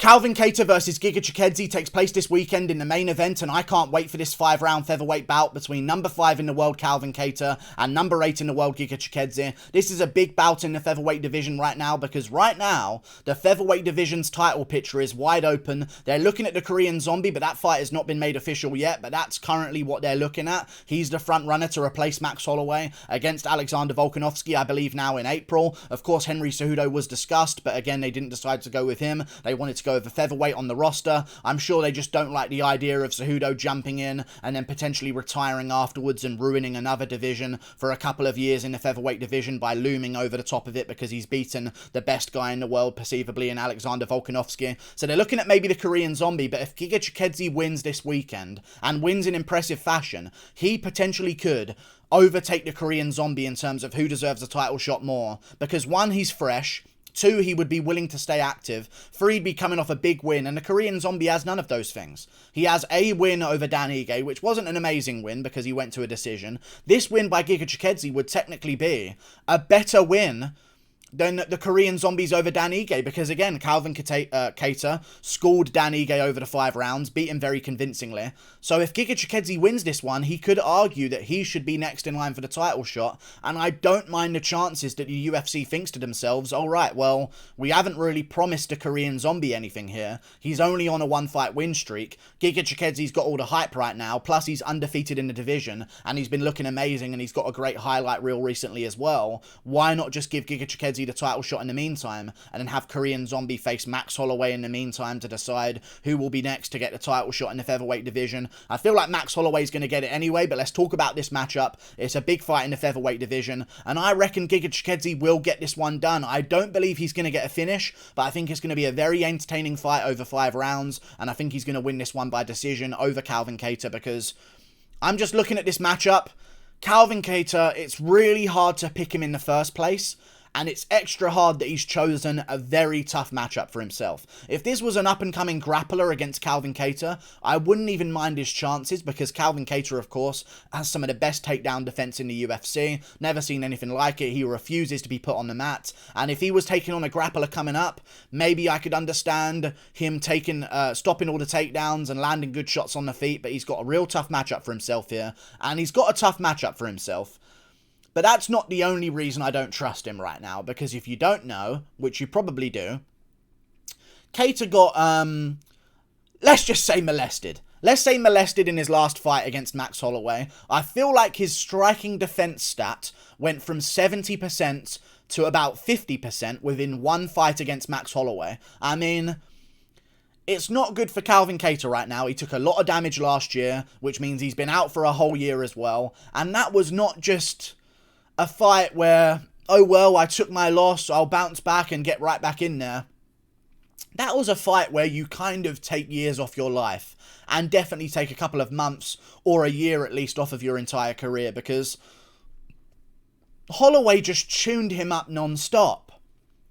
Calvin Kattar versus Giga Chikadze takes place this weekend in the main event, and I can't wait for this 5-round featherweight bout between number 5 in the world Calvin Kattar and number 8 in the world Giga Chikadze. This is a big bout in the featherweight division right now, because right now the featherweight division's title picture is wide open. They're looking at the Korean Zombie, but that fight has not been made official yet, but that's currently what they're looking at. He's the front runner to replace Max Holloway against Alexander Volkanovski, I believe now in April. Of course, Henry Cejudo was discussed, but again, they didn't decide to go with him. They wanted to go with a featherweight on the roster. I'm sure they just don't like the idea of Cejudo jumping in and then potentially retiring afterwards and ruining another division for a couple of years in the featherweight division by looming over the top of it because he's beaten the best guy in the world, perceivably, in Alexander Volkanovski. So they're looking at maybe the Korean Zombie, but if Giga Chikadze wins this weekend, and wins in impressive fashion, he potentially could overtake the Korean Zombie in terms of who deserves a title shot more. Because 1, he's fresh. 2, he would be willing to stay active. 3, he'd be coming off a big win, and the Korean Zombie has none of those things. He has a win over Dan Ige, which wasn't an amazing win because he went to a decision. This win by Giga Chikadze would technically be a better win than the Korean Zombies over Dan Ige, because again, Calvin Kattar schooled Dan Ige over the 5 rounds, beat him very convincingly. So if Giga Chikadze wins this one, he could argue that he should be next in line for the title shot, and I don't mind the chances that the UFC thinks to themselves, alright, well, we haven't really promised the Korean Zombie anything here. He's only on a 1-fight win streak. Giga Chikadze's got all the hype right now, plus he's undefeated in the division, and he's been looking amazing, and he's got a great highlight reel recently as well. Why not just give Giga Chikadze the title shot in the meantime, and then have Korean Zombie face Max Holloway in the meantime to decide who will be next to get the title shot in the featherweight division? I feel like Max Holloway's going to get it anyway, but let's talk about this matchup. It's a big fight in the featherweight division, and I reckon Giga Chikadze will get this one done. I don't believe he's going to get a finish, but I think it's going to be a very entertaining fight over 5 rounds, and I think he's going to win this one by decision over Calvin Kattar, because I'm just looking at this matchup. Calvin Kattar, it's really hard to pick him in the first place, and it's extra hard that he's chosen a very tough matchup for himself. If this was an up-and-coming grappler against Calvin Kattar, I wouldn't even mind his chances, because Calvin Kattar, of course, has some of the best takedown defense in the UFC. Never seen anything like it. He refuses to be put on the mat. And if he was taking on a grappler coming up, maybe I could understand him stopping all the takedowns and landing good shots on the feet, but he's got a real tough matchup for himself here. And he's got a tough matchup for himself. But that's not the only reason I don't trust him right now, because if you don't know, which you probably do, Kattar got, let's just say molested. Let's say molested in his last fight against Max Holloway. I feel like his striking defense stat went from 70% to about 50% within one fight against Max Holloway. I mean, it's not good for Calvin Kattar right now. He took a lot of damage last year, which means he's been out for a whole year as well. And that was not just a fight where, oh well, I took my loss, I'll bounce back and get right back in there. That was a fight where you kind of take years off your life, and definitely take a couple of months or a year at least off of your entire career, because Holloway just tuned him up non-stop.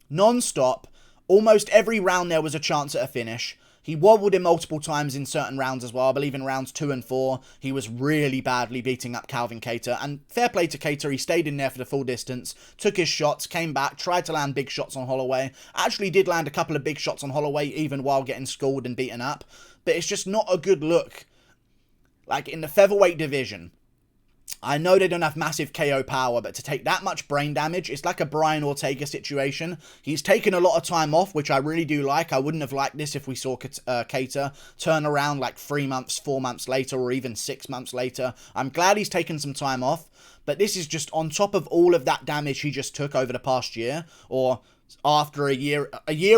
Non-stop. Almost every round there was a chance at a finish. He wobbled him multiple times in certain rounds as well. I believe in rounds 2 and 4, he was really badly beating up Calvin Kattar. And fair play to Kattar, he stayed in there for the full distance, took his shots, came back, tried to land big shots on Holloway. Actually did land a couple of big shots on Holloway, even while getting schooled and beaten up. But it's just not a good look. Like, in the featherweight division, I know they don't have massive KO power, but to take that much brain damage, it's like a Brian Ortega situation. He's taken a lot of time off, which I really do like. I wouldn't have liked this if we saw Kattar turn around like 3 months, 4 months later, or even 6 months later. I'm glad he's taken some time off, but this is just on top of all of that damage he just took over the past year, or after a year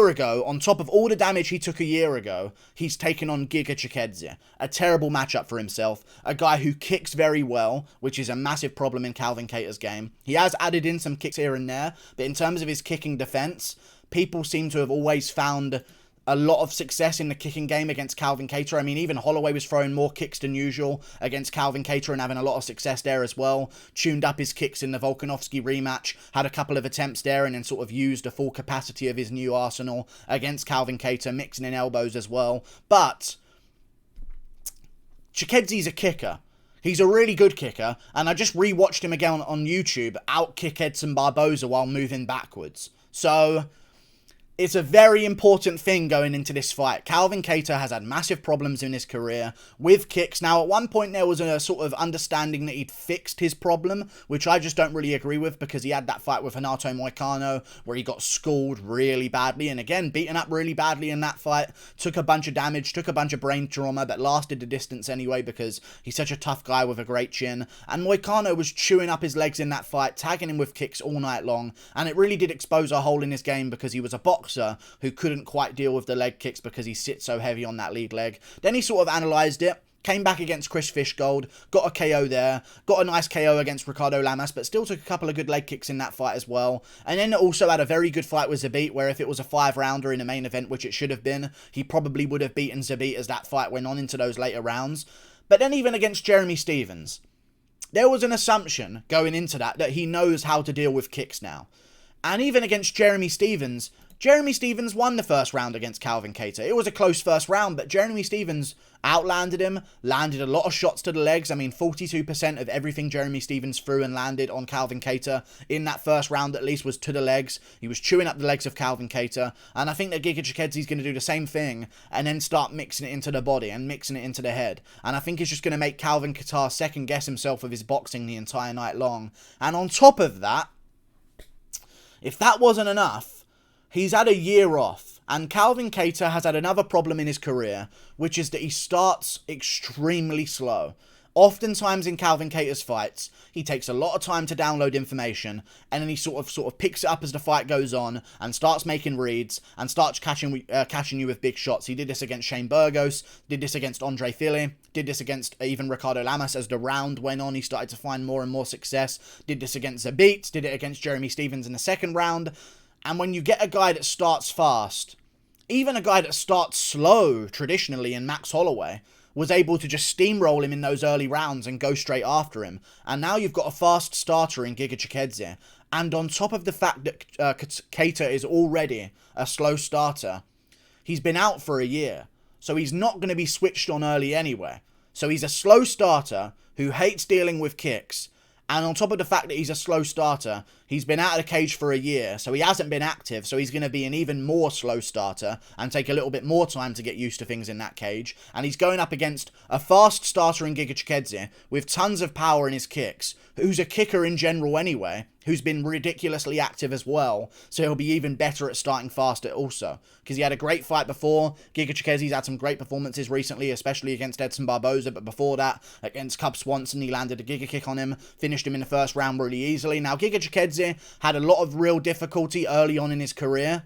ago, on top of all the damage he took a year ago, he's taken on Giga Chikadze. A terrible matchup for himself. A guy who kicks very well, which is a massive problem in Calvin Kattar's game. He has added in some kicks here and there, but in terms of his kicking defense, people seem to have always found a lot of success in the kicking game against Calvin Kattar. I mean, even Holloway was throwing more kicks than usual against Calvin Kattar and having a lot of success there as well. Tuned up his kicks in the Volkanovski rematch, had a couple of attempts there, and then sort of used the full capacity of his new arsenal against Calvin Kattar, mixing in elbows as well. But Chikadze's a kicker. He's a really good kicker, and I just rewatched him again on YouTube out-kick Edson Barboza while moving backwards. So It's a very important thing going into this fight. Calvin Kattar has had massive problems in his career with kicks. Now, at one point, there was a sort of understanding that he'd fixed his problem, which I just don't really agree with, because he had that fight with Renato Moicano where he got schooled really badly, and again, beaten up really badly in that fight, took a bunch of damage, took a bunch of brain trauma, but lasted the distance anyway because he's such a tough guy with a great chin. And Moicano was chewing up his legs in that fight, tagging him with kicks all night long, and it really did expose a hole in his game because he was a boxer who couldn't quite deal with the leg kicks because he sits so heavy on that lead leg. Then he sort of analysed it, came back against Chris Fishgold, got a KO there, got a nice KO against Ricardo Lamas, but still took a couple of good leg kicks in that fight as well. And then also had a very good fight with Zabit, where if it was a 5-rounder in a main event, which it should have been, he probably would have beaten Zabit as that fight went on into those later rounds. But then even against Jeremy Stephens, there was an assumption going into that he knows how to deal with kicks now. And even against Jeremy Stephens won the first round against Calvin Kattar. It was a close first round, but Jeremy Stephens outlanded him, landed a lot of shots to the legs. I mean, 42% of everything Jeremy Stephens threw and landed on Calvin Kattar in that first round at least was to the legs. He was chewing up the legs of Calvin Kattar, and I think that Giga Chikadze is going to do the same thing and then start mixing it into the body and mixing it into the head. And I think it's just going to make Calvin Kattar second guess himself with his boxing the entire night long. And on top of that, if that wasn't enough, he's had a year off, and Calvin Kattar has had another problem in his career, which is that he starts extremely slow. Oftentimes in Calvin Kattar's fights, he takes a lot of time to download information, and then he sort of picks it up as the fight goes on, and starts making reads, and starts catching you with big shots. He did this against Shane Burgos, did this against Andre Fili, did this against even Ricardo Lamas as the round went on. He started to find more and more success. Did this against Zabit, did it against Jeremy Stephens in the second round. And when you get a guy that starts fast, even a guy that starts slow traditionally in Max Holloway, was able to just steamroll him in those early rounds and go straight after him. And now you've got a fast starter in Giga Chikadze. And on top of the fact that Kattar is already a slow starter, he's been out for a year. So he's not going to be switched on early anyway. So he's a slow starter who hates dealing with kicks. And on top of the fact that he's a slow starter, he's been out of the cage for a year, so he hasn't been active, so he's going to be an even more slow starter and take a little bit more time to get used to things in that cage. And he's going up against a fast starter in Giga Chikadze with tons of power in his kicks, who's a kicker in general anyway, who's been ridiculously active as well, so he'll be even better at starting faster also. Because he had a great fight before. Giga Chikadze's had some great performances recently, especially against Edson Barboza, but before that, against Cub Swanson, he landed a Giga kick on him, finished him in the first round really easily. Now, Giga Chikadze had a lot of real difficulty early on in his career,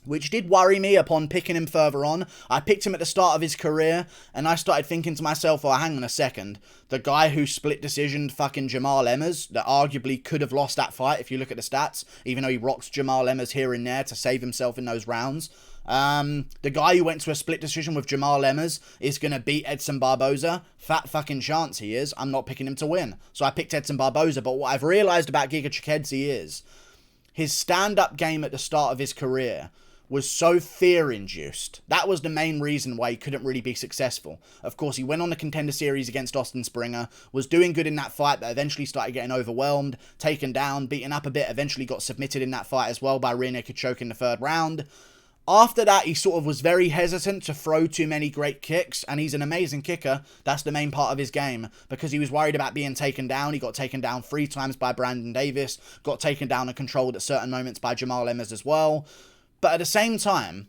which did worry me upon picking him further on. I picked him at the start of his career, and I started thinking to myself, oh, hang on a second. The guy who split decisioned fucking Jamal Emmers, that arguably could have lost that fight if you look at the stats, even though he rocks Jamal Emmers here and there to save himself in those rounds. The guy who went to a split decision with Jamal Emmers is going to beat Edson Barboza. Fat fucking chance he is. I'm not picking him to win. So I picked Edson Barboza, but what I've realised about Giga Chikadze is his stand-up game at the start of his career was so fear-induced. That was the main reason why he couldn't really be successful. Of course, he went on the Contender Series against Austin Springer, was doing good in that fight, but eventually started getting overwhelmed, taken down, beaten up a bit, eventually got submitted in that fight as well by rear naked choke in the third round. After that, he sort of was very hesitant to throw too many great kicks, and he's an amazing kicker. That's the main part of his game, because he was worried about being taken down. He got taken down 3 times by Brandon Davis, got taken down and controlled at certain moments by Jamal Emmers as well. But at the same time,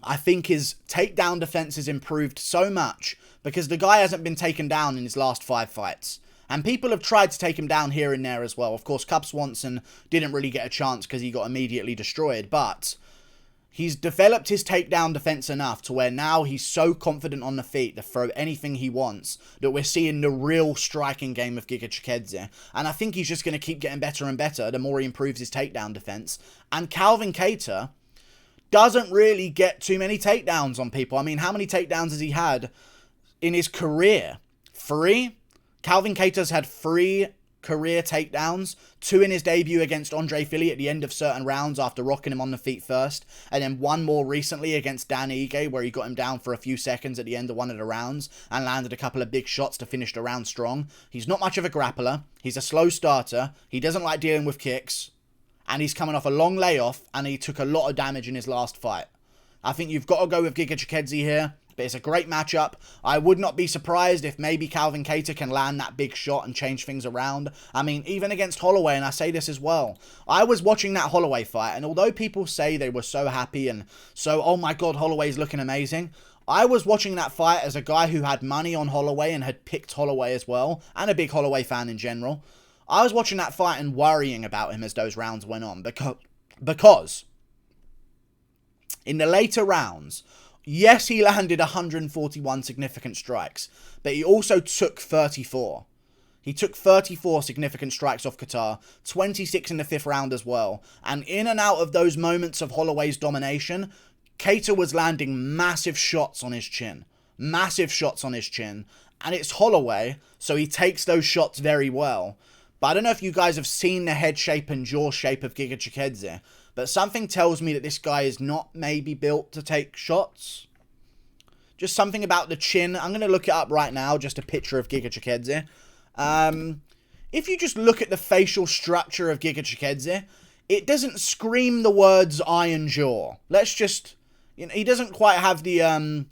I think his takedown defense has improved so much because the guy hasn't been taken down in his last 5 fights. And people have tried to take him down here and there as well. Of course, Cub Swanson didn't really get a chance because he got immediately destroyed. But he's developed his takedown defense enough to where now he's so confident on the feet to throw anything he wants that we're seeing the real striking game of Giga Chikadze. And I think he's just going to keep getting better and better the more he improves his takedown defense. And Calvin Kattar doesn't really get too many takedowns on people. I mean, how many takedowns has he had in his career? 3? Calvin Kattar's had 3 career takedowns, 2 in his debut against Andre Fili at the end of certain rounds after rocking him on the feet first, and then 1 more recently against Dan Ige where he got him down for a few seconds at the end of one of the rounds and landed a couple of big shots to finish the round strong. He's not much of a grappler, he's a slow starter, he doesn't like dealing with kicks, and he's coming off a long layoff, and he took a lot of damage in his last fight. I think you've got to go with Giga Chikadze here, but it's a great matchup. I would not be surprised if maybe Calvin Kattar can land that big shot and change things around. I mean, even against Holloway, and I say this as well, I was watching that Holloway fight, and although people say they were so happy and so, oh my god, Holloway's looking amazing, I was watching that fight as a guy who had money on Holloway and had picked Holloway as well, and a big Holloway fan in general. I was watching that fight and worrying about him as those rounds went on, because in the later rounds, yes, he landed 141 significant strikes, but he also took 34. He took 34 significant strikes off Kattar, 26 in the 5th round as well, and in and out of those moments of Holloway's domination, Kattar was landing massive shots on his chin. Massive shots on his chin, and it's Holloway, so he takes those shots very well. But I don't know if you guys have seen the head shape and jaw shape of Giga Chikadze, but something tells me that this guy is not maybe built to take shots. Just something about the chin. I'm going to look it up right now, just a picture of Giga Chikadze. If you just look at the facial structure of Giga Chikadze, it doesn't scream the words iron jaw. Let's just... You know, he doesn't quite have the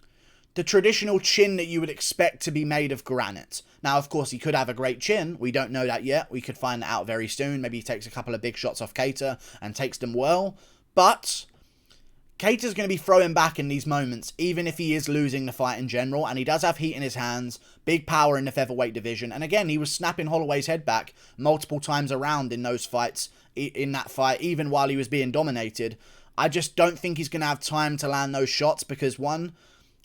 traditional chin that you would expect to be made of granite. Now, of course, he could have a great chin. We don't know that yet. We could find that out very soon. Maybe he takes a couple of big shots off Kattar and takes them well. But Kattar's going to be throwing back in these moments, even if he is losing the fight in general. And he does have heat in his hands, big power in the featherweight division. And again, he was snapping Holloway's head back multiple times around in those fights, in that fight, even while he was being dominated. I just don't think he's going to have time to land those shots because, one,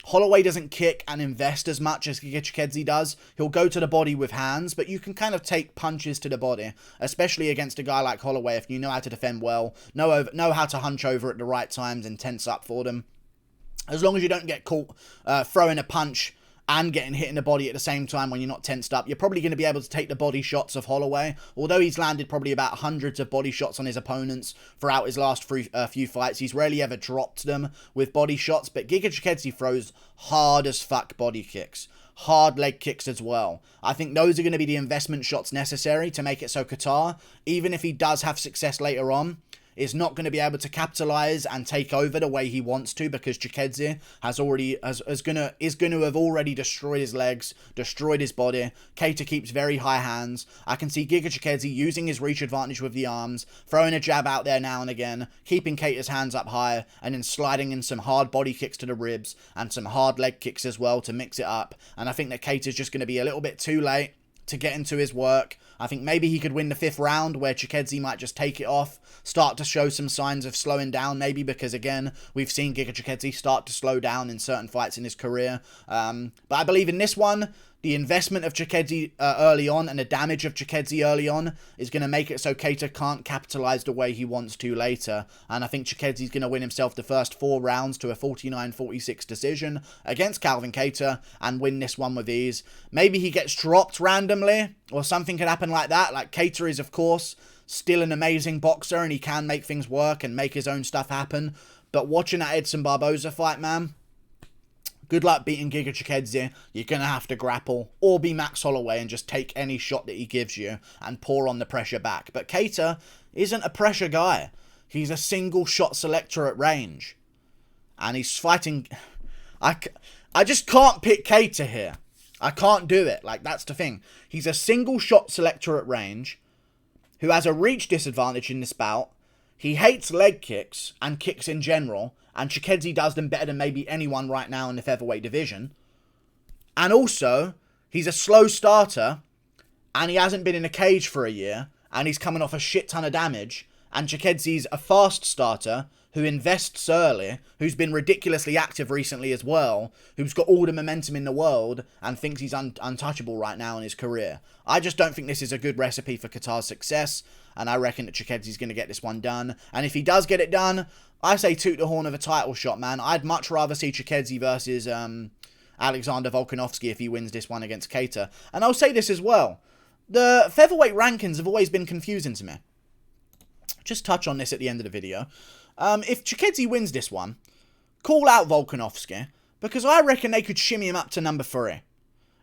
Holloway doesn't kick and invest as much as Giga Chikadze does. He'll go to the body with hands, but you can kind of take punches to the body, especially against a guy like Holloway if you know how to defend well, know how to hunch over at the right times and tense up for them. As long as you don't get caught throwing a punch and getting hit in the body at the same time when you're not tensed up, you're probably going to be able to take the body shots of Holloway. Although he's landed probably about hundreds of body shots on his opponents throughout his last few fights, he's rarely ever dropped them with body shots. But Giga Chikadze throws hard as fuck body kicks. Hard leg kicks as well. I think those are going to be the investment shots necessary to make it so Kattar, even if he does have success later on, is not going to be able to capitalize and take over the way he wants to, because Chikadze is going to have already destroyed his legs, destroyed his body. Kattar keeps very high hands. I can see Giga Chikadze using his reach advantage with the arms, throwing a jab out there now and again, keeping Kattar's hands up high, and then sliding in some hard body kicks to the ribs and some hard leg kicks as well to mix it up. And I think that Kattar's just going to be a little bit too late to get into his work. I think maybe he could win the 5th round where Chikadze might just take it off, start to show some signs of slowing down maybe, because again, we've seen Giga Chikadze start to slow down in certain fights in his career. But I believe in this one, the investment of Chikadze early on and the damage of Chikadze early on is going to make it so Kattar can't capitalize the way he wants to later. And I think Chikadze's going to win himself the first 4 rounds to a 49-46 decision against Calvin Kattar and win this one with ease. Maybe he gets dropped randomly or something could happen like that. Like, Kattar is, of course, still an amazing boxer and he can make things work and make his own stuff happen. But watching that Edson Barboza fight, man, good luck beating Giga Chikadze. You're going to have to grapple or be Max Holloway and just take any shot that he gives you and pour on the pressure back. But Kattar isn't a pressure guy. He's a single shot selector at range. And he's fighting... I just can't pick Kattar here. I can't do it. Like, that's the thing. He's a single shot selector at range who has a reach disadvantage in this bout. He hates leg kicks and kicks in general, and Chikadze does them better than maybe anyone right now in the featherweight division. And also, he's a slow starter, and he hasn't been in a cage for a year, and he's coming off a shit ton of damage. And Chikadze's a fast starter who invests early, who's been ridiculously active recently as well, who's got all the momentum in the world and thinks he's untouchable right now in his career. I just don't think this is a good recipe for Kattar's success, and I reckon that Chikadze's going to get this one done. And if he does get it done, I say toot the horn of a title shot, man. I'd much rather see Chikadze versus Alexander Volkanovski if he wins this one against Kattar. And I'll say this as well. The featherweight rankings have always been confusing to me. Just touch on this at the end of the video. If Chikadze wins this one, call out Volkanovski, because I reckon they could shimmy him up to number 3.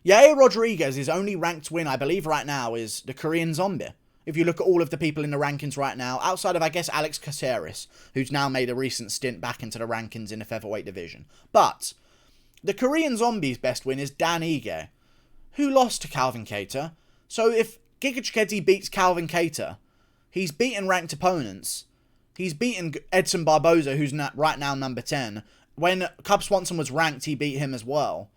Yair Rodriguez's only ranked win, I believe, right now is the Korean Zombie. if you look at all of the people in the rankings right now, outside of, I guess, Alex Caceres, who's now made a recent stint back into the rankings in the featherweight division. But the Korean Zombie's best win is Dan Ige, who lost to Calvin Kattar. So if Giga Chikadze beats Calvin Kattar, he's beaten ranked opponents. He's beaten Edson Barboza, who's right now number 10. When Cub Swanson was ranked, he beat him as well.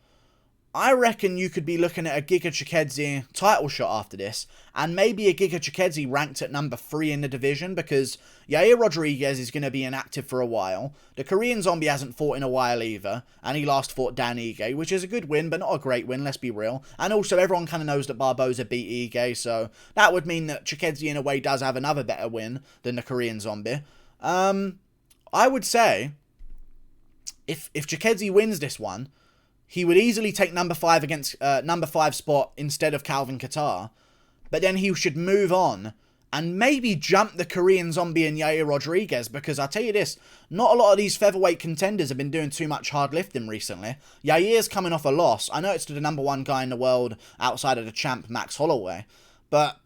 I reckon you could be looking at a Giga Chikadze title shot after this, and maybe a Giga Chikadze ranked at number 3 in the division, because Yair Rodriguez is going to be inactive for a while. The Korean Zombie hasn't fought in a while either, and he last fought Dan Ige, which is a good win, but not a great win, let's be real. And also, everyone kind of knows that Barboza beat Ige, so that would mean that Chikadze, in a way, does have another better win than the Korean Zombie. I would say, if Chikadze wins this one, he would easily take number 5 against number 5 spot instead of Calvin Kattar. But then he should move on and maybe jump the Korean Zombie and Yair Rodriguez, because I'll tell you this, not a lot of these featherweight contenders have been doing too much hard lifting recently. Yair's coming off a loss. I know it's to the number 1 guy in the world outside of the champ, Max Holloway. But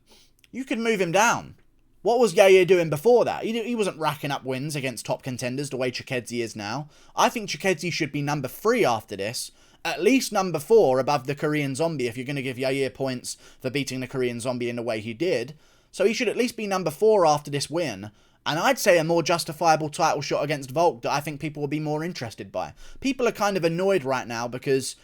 you could move him down. What was Yair doing before that? He wasn't racking up wins against top contenders the way Chikadze is now. I think Chikadze should be number 3 after this. At least number 4 above the Korean Zombie if you're going to give Yair points for beating the Korean Zombie in the way he did. So he should at least be number 4 after this win. And I'd say a more justifiable title shot against Volk that I think people will be more interested by. People are kind of annoyed right now because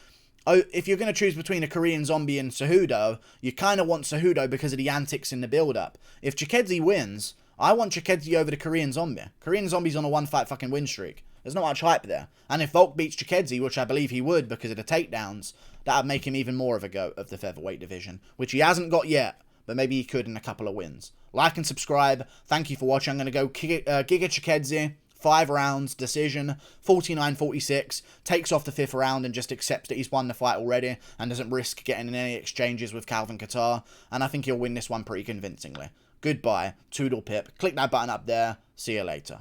if you're going to choose between a Korean Zombie and Cejudo, you kind of want Cejudo because of the antics in the build-up. If Chikadze wins, I want Chikadze over the Korean Zombie. Korean Zombie's on a 1-fight fucking win streak. There's not much hype there. And if Volk beats Chikadze, which I believe he would because of the takedowns, that would make him even more of a goat of the featherweight division, which he hasn't got yet, but maybe he could in a couple of wins. Like and subscribe. Thank you for watching. I'm going to go Giga Chikadze, 5 rounds, decision, 49-46, takes off the 5th round and just accepts that he's won the fight already and doesn't risk getting in any exchanges with Calvin Kattar. And I think he'll win this one pretty convincingly. Goodbye, Toodle Pip. Click that button up there. See you later.